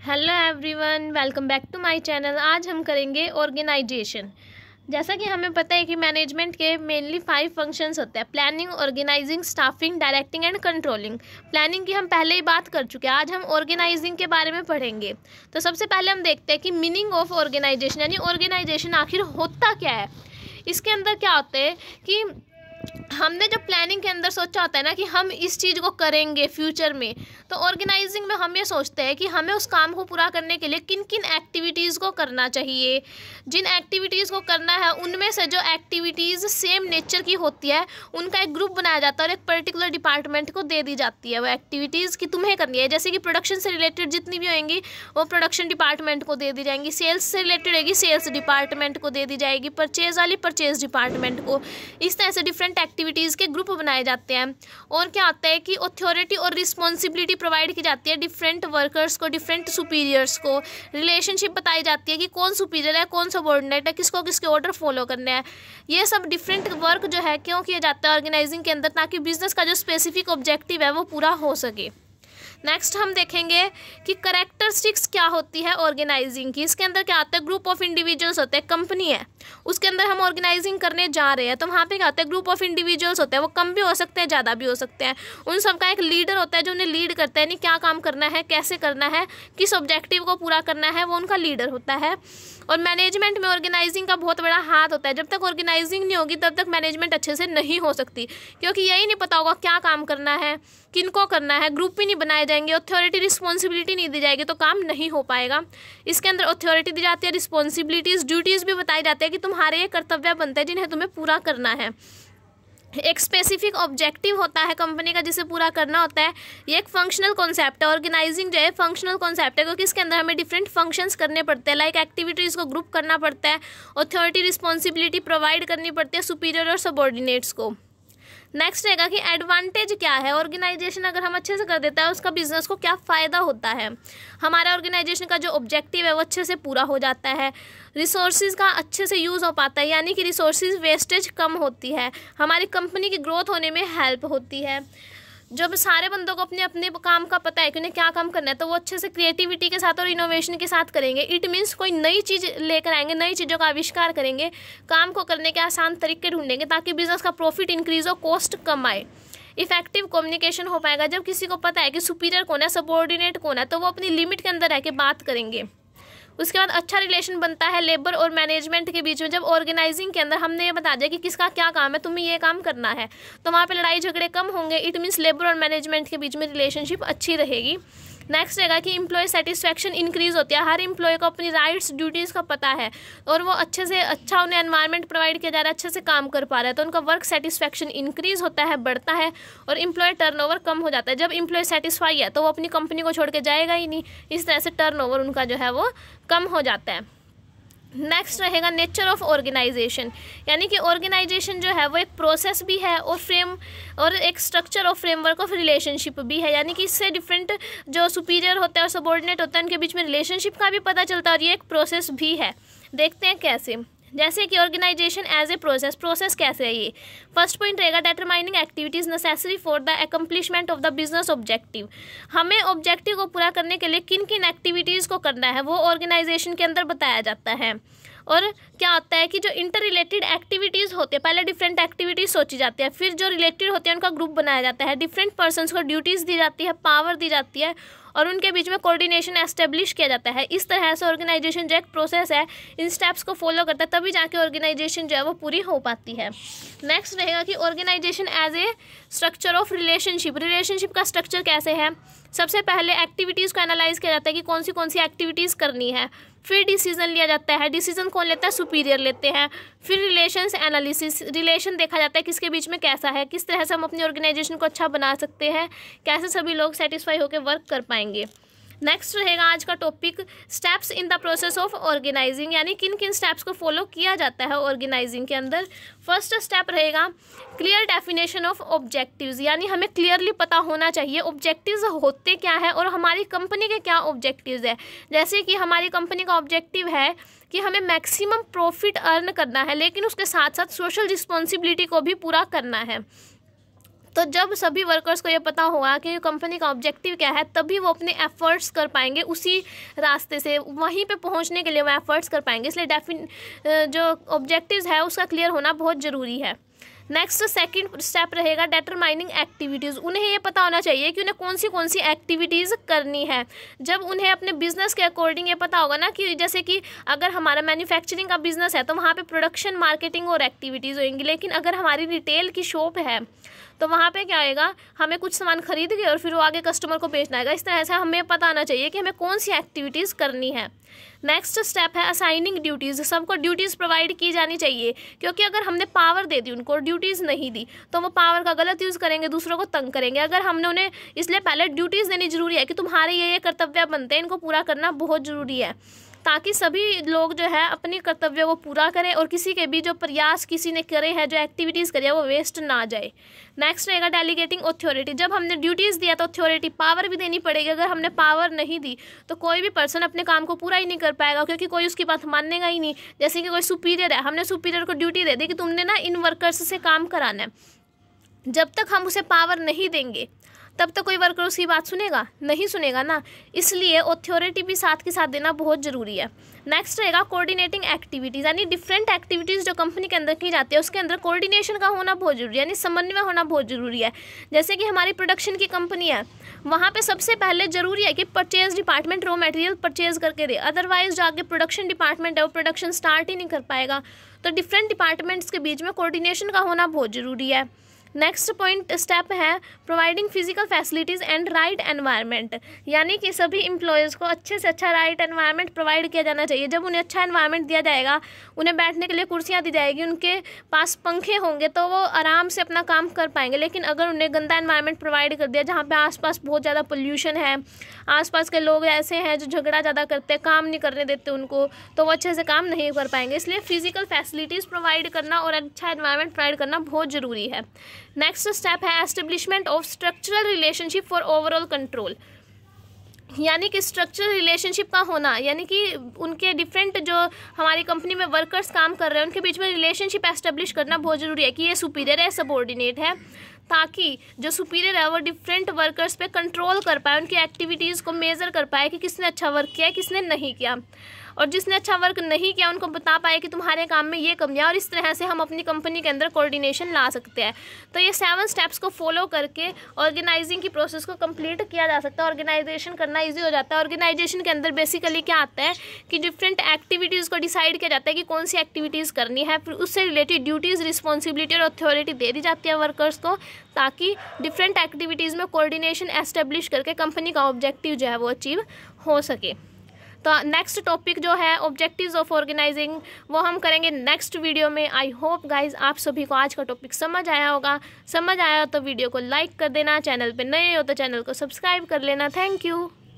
Hello everyone, welcome back to my channel. आज हम करेंगे ऑर्गेनाइजेशन। जैसा कि हमें पता है कि मैनेजमेंट के मेनली 5 फंक्शंस होते हैं: planning, organising, staffing, directing and controlling. Planning की हम पहले ही बात कर चुके हैं। आज हम ऑर्गेनाइजिंग के बारे में पढ़ेंगे। तो सबसे पहले हम देखते हैं कि मीनिंग ऑफ ऑर्गेनाइजेशन, यानी ऑर्गेनाइजेशन आखिर होता क्या है। इसके अंदर क्या होता है कि हमने जब प्लानिंग के अंदर सोचा होता है ना कि हम इस चीज़ को करेंगे फ्यूचर में, तो ऑर्गेनाइजिंग में हम ये सोचते हैं कि हमें उस काम को पूरा करने के लिए किन किन एक्टिविटीज़ को करना चाहिए। जिन एक्टिविटीज़ को करना है उनमें से जो एक्टिविटीज़ सेम नेचर की होती है उनका एक ग्रुप बनाया जाता है और एक पर्टिकुलर डिपार्टमेंट को दे दी जाती है वो एक्टिविटीज़ कि तुम्हें करनी है। जैसे कि प्रोडक्शन से रिलेटेड जितनी भी होंगी वो प्रोडक्शन डिपार्टमेंट को दे दी जाएंगी, सेल्स से रिलेटेड होगी सेल्स डिपार्टमेंट को दे दी जाएगी, परचेज वाली परचेज डिपार्टमेंट को। इस तरह से डिफरेंट एक्टिविटीज़ के ग्रुप बनाए जाते हैं। और क्या होता है कि अथॉरिटी और रिस्पॉन्सिबिलिटी प्रोवाइड की जाती है डिफरेंट वर्कर्स को, डिफरेंट सुपीरियर्स को। रिलेशनशिप बताई जाती है कि कौन सुपीरियर है, कौन सबॉर्डिनेट है, किसको किसके ऑर्डर फॉलो करने हैं। ये सब डिफरेंट वर्क जो है क्यों किया जाता है ऑर्गेनाइजिंग के अंदर, ताकि बिजनेस का जो स्पेसिफिक ऑब्जेक्टिव है वो पूरा हो सके। नेक्स्ट हम देखेंगे कि कैरेक्टरिस्टिक्स क्या होती है ऑर्गेनाइजिंग की। इसके अंदर क्या आता है, ग्रुप ऑफ इंडिविजुअल्स होते हैं। कंपनी है, उसके अंदर हम ऑर्गेनाइजिंग करने जा रहे हैं, तो वहाँ पे क्या होता है, ग्रुप ऑफ इंडिविजुअल्स होते हैं। वो कम भी हो सकते हैं, ज़्यादा भी हो सकते हैं। उन सबका एक लीडर होता है जो उन्हें लीड करता है, यानी क्या काम करना है, कैसे करना है, किस ऑब्जेक्टिव को पूरा करना है, वो उनका लीडर होता है। और मैनेजमेंट में ऑर्गेनाइजिंग का बहुत बड़ा हाथ होता है। जब तक ऑर्गेनाइजिंग नहीं होगी तब तक मैनेजमेंट अच्छे से नहीं हो सकती, क्योंकि यही नहीं पता होगा क्या काम करना है, किनको करना है, ग्रुप भी नहीं बनाए जाएंगे, अथॉरिटी रिस्पॉन्सिबिलिटी नहीं दी जाएगी, तो काम नहीं हो पाएगा। इसके अंदर अथॉरिटी दी जाती है, रिस्पॉन्सिबिलिटीज़, ड्यूटीज़ भी बताई जाती है कि तुम्हारे ये कर्तव्य बनते हैं जिन्हें तुम्हें पूरा करना है। एक स्पेसिफिक ऑब्जेक्टिव होता है कंपनी का जिसे पूरा करना होता है। ये एक फंक्शनल कॉन्सेप्ट है। ऑर्गेनाइजिंग जो है फंक्शनल कॉन्सेप्ट है, क्योंकि इसके अंदर हमें डिफरेंट फंक्शंस करने पड़ते हैं। लाइक एक्टिविटीज़ को ग्रुप करना पड़ता है, अथॉरिटी रिस्पॉन्सिबिलिटी प्रोवाइड करनी पड़ती है सुपीरियर और सबॉर्डिनेट्स को। नेक्स्ट रहेगा कि एडवांटेज क्या है। ऑर्गेनाइजेशन अगर हम अच्छे से कर देता है उसका बिजनेस को क्या फ़ायदा होता है। हमारा ऑर्गेनाइजेशन का जो ऑब्जेक्टिव है वो अच्छे से पूरा हो जाता है। रिसोर्सेज का अच्छे से यूज़ हो पाता है, यानी कि रिसोर्सेज वेस्टेज कम होती है। हमारी कंपनी की ग्रोथ होने में हेल्प होती है। जब सारे बंदों को अपने अपने काम का पता है कि उन्हें क्या काम करना है, तो वो अच्छे से क्रिएटिविटी के साथ और इनोवेशन के साथ करेंगे। इट मीन्स कोई नई चीज़ लेकर आएंगे, नई चीज़ों का आविष्कार करेंगे, काम को करने के आसान तरीके ढूंढेंगे ताकि बिजनेस का प्रॉफिट इंक्रीज हो, कॉस्ट कम आए। इफेक्टिव कम्युनिकेशन हो पाएगा। जब किसी को पता है कि सुपीरियर कौन है, सबॉर्डिनेट कौन है, तो वो अपनी लिमिट के अंदर रह के बात करेंगे। उसके बाद अच्छा रिलेशन बनता है लेबर और मैनेजमेंट के बीच में। जब ऑर्गेनाइजिंग के अंदर हमने ये बता दिया कि किसका क्या काम है, तुम्हें ये काम करना है, तो वहाँ पे लड़ाई झगड़े कम होंगे। इट मीन्स लेबर और मैनेजमेंट के बीच में रिलेशनशिप अच्छी रहेगी। नेक्स्ट रहेगा कि एम्प्लॉय सेटिस्फैक्शन इंक्रीज होती है। हर एम्प्लॉय को अपनी राइट्स ड्यूटीज़ का पता है और वो अच्छे से अच्छा उन्हें एनवायरनमेंट प्रोवाइड किया जा रहा है, अच्छे से काम कर पा रहा है, तो उनका वर्क सेटिस्फैक्शन इंक्रीज होता है, बढ़ता है। और एम्प्लॉय टर्नओवर कम हो जाता है। जब एम्प्लॉय सेटिस्फाई है तो वो अपनी कंपनी को छोड़ के जाएगा ही नहीं। इस तरह से टर्नओवर उनका जो है वो कम हो जाता है। नेक्स्ट रहेगा नेचर ऑफ ऑर्गेनाइजेशन, यानी कि ऑर्गेनाइजेशन जो है वो एक प्रोसेस भी है और एक structure of framework of relationship भी है। यानी कि इससे डिफरेंट जो सुपीरियर होता है और सबॉर्डिनेट होता है उनके बीच में रिलेशनशिप का भी पता चलता है, और ये एक प्रोसेस भी है। देखते हैं कैसे। जैसे कि ऑर्गेनाइजेशन एज ए प्रोसेस कैसे है ये। फर्स्ट पॉइंट रहेगा determining activities necessary for the accomplishment of the business objective. हमें ऑब्जेक्टिव को पूरा करने के लिए किन किन एक्टिविटीज़ को करना है वो ऑर्गेनाइजेशन के अंदर बताया जाता है। और क्या होता है कि जो इंटर रिलेटेड एक्टिविटीज़ होते हैं, पहले डिफरेंट एक्टिविटीज़ सोची जाती है, फिर जो रिलेटेड होते हैं उनका ग्रुप बनाया जाता है, डिफरेंट पर्सन्स को ड्यूटीज़ दी जाती है, पावर दी जाती है, और उनके बीच में कोऑर्डिनेशन एस्टेब्लिश किया जाता है। इस तरह से ऑर्गेनाइजेशन जो एक प्रोसेस है, इन स्टेप्स को फॉलो करता है, तभी जाके ऑर्गेनाइजेशन जो है वो पूरी हो पाती है। नेक्स्ट रहेगा कि organisation as a structure of relationship का स्ट्रक्चर कैसे है। सबसे पहले एक्टिविटीज़ को एनालाइज किया जाता है कि कौन सी एक्टिविटीज़ करनी है, फिर डिसीजन लिया जाता है। डिसीजन कौन लेता है, सुपीरियर लेते हैं। फिर रिलेशंस एनालिसिस, रिलेशन देखा जाता है किसके बीच में कैसा है, किस तरह से हम अपनी ऑर्गेनाइजेशन को अच्छा बना सकते हैं, कैसे सभी लोग सेटिस्फाई होकर वर्क कर पाएंगे। नेक्स्ट रहेगा आज का topic steps in the process of organising, यानी किन किन स्टेप्स को फॉलो किया जाता है ऑर्गेनाइजिंग के अंदर। फर्स्ट स्टेप रहेगा क्लियर डेफिनेशन ऑफ ऑब्जेक्टिव्स, यानी हमें क्लियरली पता होना चाहिए ऑब्जेक्टिव्स होते क्या है और हमारी कंपनी के क्या ऑब्जेक्टिव्स है। जैसे कि हमारी कंपनी का ऑब्जेक्टिव है कि हमें मैक्सिमम प्रॉफिट अर्न करना है, लेकिन उसके साथ साथ सोशल रिस्पॉन्सिबिलिटी को भी पूरा करना है। तो जब सभी वर्कर्स को ये पता होगा कि कंपनी का ऑब्जेक्टिव क्या है, तभी वो अपने एफर्ट्स कर पाएंगे, उसी रास्ते से वहीं पे पहुंचने के लिए वो एफर्ट्स कर पाएंगे। इसलिए जो ऑब्जेक्टिव्स है उसका क्लियर होना बहुत ज़रूरी है। नेक्स्ट सेकंड स्टेप रहेगा डिटरमाइनिंग एक्टिविटीज़। उन्हें ये पता होना चाहिए कि उन्हें कौन सी एक्टिविटीज़ करनी है। जब उन्हें अपने बिजनेस के अकॉर्डिंग ये पता होगा ना कि जैसे कि अगर हमारा मैन्युफैक्चरिंग का बिजनेस है तो वहाँ पे प्रोडक्शन, मार्केटिंग और एक्टिविटीज़ होंगी, लेकिन अगर हमारी रिटेल की शॉप है तो वहाँ पे क्या आएगा, हमें कुछ सामान खरीद के और फिर वो आगे कस्टमर को बेचना आएगा। इस तरह से हमें पता आना चाहिए कि हमें कौन सी एक्टिविटीज़ करनी है। नेक्स्ट स्टेप है असाइनिंग ड्यूटीज़। सबको ड्यूटीज़ प्रोवाइड की जानी चाहिए, क्योंकि अगर हमने पावर दे दी उनको, ड्यूटीज़ नहीं दी, तो वो पावर का गलत यूज़ करेंगे, दूसरों को तंग करेंगे। अगर हमने उन्हें, इसलिए पहले ड्यूटीज़ देनी जरूरी है कि तुम्हारे ये कर्तव्य बनते हैं, इनको पूरा करना बहुत ज़रूरी है, ताकि सभी लोग जो है अपनी कर्तव्य को पूरा करें और किसी के भी जो प्रयास किसी ने करे हैं, जो एक्टिविटीज़ करी है, वो वेस्ट ना जाए। नेक्स्ट रहेगा डेलीगेटिंग अथॉरिटी। जब हमने ड्यूटीज़ दिया तो अथॉरिटी, पावर भी देनी पड़ेगी। अगर हमने पावर नहीं दी तो कोई भी पर्सन अपने काम को पूरा ही नहीं कर पाएगा, क्योंकि कोई उसकी बात मानेगा ही नहीं। जैसे कि कोई सुपीरियर है, हमने सुपीरियर को ड्यूटी दे दी कि तुमने ना इन वर्कर्स से काम कराना है, जब तक हम उसे पावर नहीं देंगे तब तक कोई वर्कर उसकी बात सुनेगा? नहीं सुनेगा ना। इसलिए अथॉरिटी भी साथ के साथ देना बहुत ज़रूरी है। नेक्स्ट रहेगा कोऑर्डिनेटिंग एक्टिविटीज़, यानी डिफरेंट एक्टिविटीज़ जो कंपनी के अंदर की जाती है उसके अंदर कोऑर्डिनेशन का होना बहुत ज़रूरी है, यानी समन्वय होना बहुत ज़रूरी है। जैसे कि हमारी प्रोडक्शन की कंपनी है, वहाँ पे सबसे पहले ज़रूरी है कि purchase department raw material purchase करके दे, अदरवाइज जो आगे प्रोडक्शन डिपार्टमेंट है वो प्रोडक्शन स्टार्ट ही नहीं कर पाएगा। तो डिफरेंट डिपार्टमेंट्स के बीच में कोऑर्डिनेशन का होना बहुत ज़रूरी है। नेक्स्ट पॉइंट स्टेप है providing physical facilities and right environment, यानी कि सभी एम्प्लॉयज़ को अच्छे से अच्छा राइट एनवायरनमेंट प्रोवाइड किया जाना चाहिए। जब उन्हें अच्छा एनवायरनमेंट दिया जाएगा, उन्हें बैठने के लिए कुर्सियाँ दी जाएगी, उनके पास पंखे होंगे, तो वो आराम से अपना काम कर पाएंगे। लेकिन अगर उन्हें गंदा एनवायरनमेंट प्रोवाइड कर दिया, जहाँ पे आसपास बहुत ज़्यादा पोल्यूशन है, आसपास के लोग ऐसे हैं जो झगड़ा ज़्यादा करते हैं, काम नहीं करने देते उनको, तो वो अच्छे से काम नहीं कर पाएंगे। इसलिए फिजिकल फैसिलिटीज़ प्रोवाइड करना और अच्छा एनवायरनमेंट प्रोवाइड करना बहुत ज़रूरी है। नेक्स्ट स्टेप है establishment of structural relationship for overall control, यानी कि स्ट्रक्चरल रिलेशनशिप का होना, यानी कि उनके डिफरेंट जो हमारी कंपनी में वर्कर्स काम कर रहे हैं उनके बीच में रिलेशनशिप एस्टेब्लिश करना बहुत ज़रूरी है कि ये सुपीरियर है, सबऑर्डिनेट है, ताकि जो सुपीरियर है वो डिफरेंट वर्कर्स पे कंट्रोल कर पाए, उनकी एक्टिविटीज़ को मेज़र कर पाए कि किसने अच्छा वर्क किया है, किसने नहीं किया, और जिसने अच्छा वर्क नहीं किया उनको बता पाए कि तुम्हारे काम में ये कमियां, और इस तरह से हम अपनी कंपनी के अंदर कोऑर्डिनेशन ला सकते हैं। तो ये 7 स्टेप्स को फॉलो करके ऑर्गेनाइजिंग की प्रोसेस को कंप्लीट किया जा सकता है। ऑर्गेनाइजेशन करना ईजी हो जाता है। ऑर्गेनाइजेशन के अंदर बेसिकली क्या आता है कि डिफरेंट एक्टिविटीज़ को डिसाइड किया जाता है कि कौन सी एक्टिविटीज़ करनी है, फिर उससे रिलेटेड ड्यूटीज़, रिस्पॉन्सिबिलिटी और अथॉरिटी दे दी जाती है वर्कर्स को, ताकि डिफरेंट एक्टिविटीज़ में कोऑर्डिनेशन एस्टेब्लिश करके कंपनी का ऑब्जेक्टिव जो है वो अचीव हो सके। तो नेक्स्ट टॉपिक जो है ऑब्जेक्टिव्स ऑफ ऑर्गेनाइजिंग, वो हम करेंगे नेक्स्ट वीडियो में। आई होप गाइज आप सभी को आज का टॉपिक समझ आया होगा। समझ आया हो तो वीडियो को लाइक कर देना, चैनल पे नए हो तो चैनल को सब्सक्राइब कर लेना। Thank you.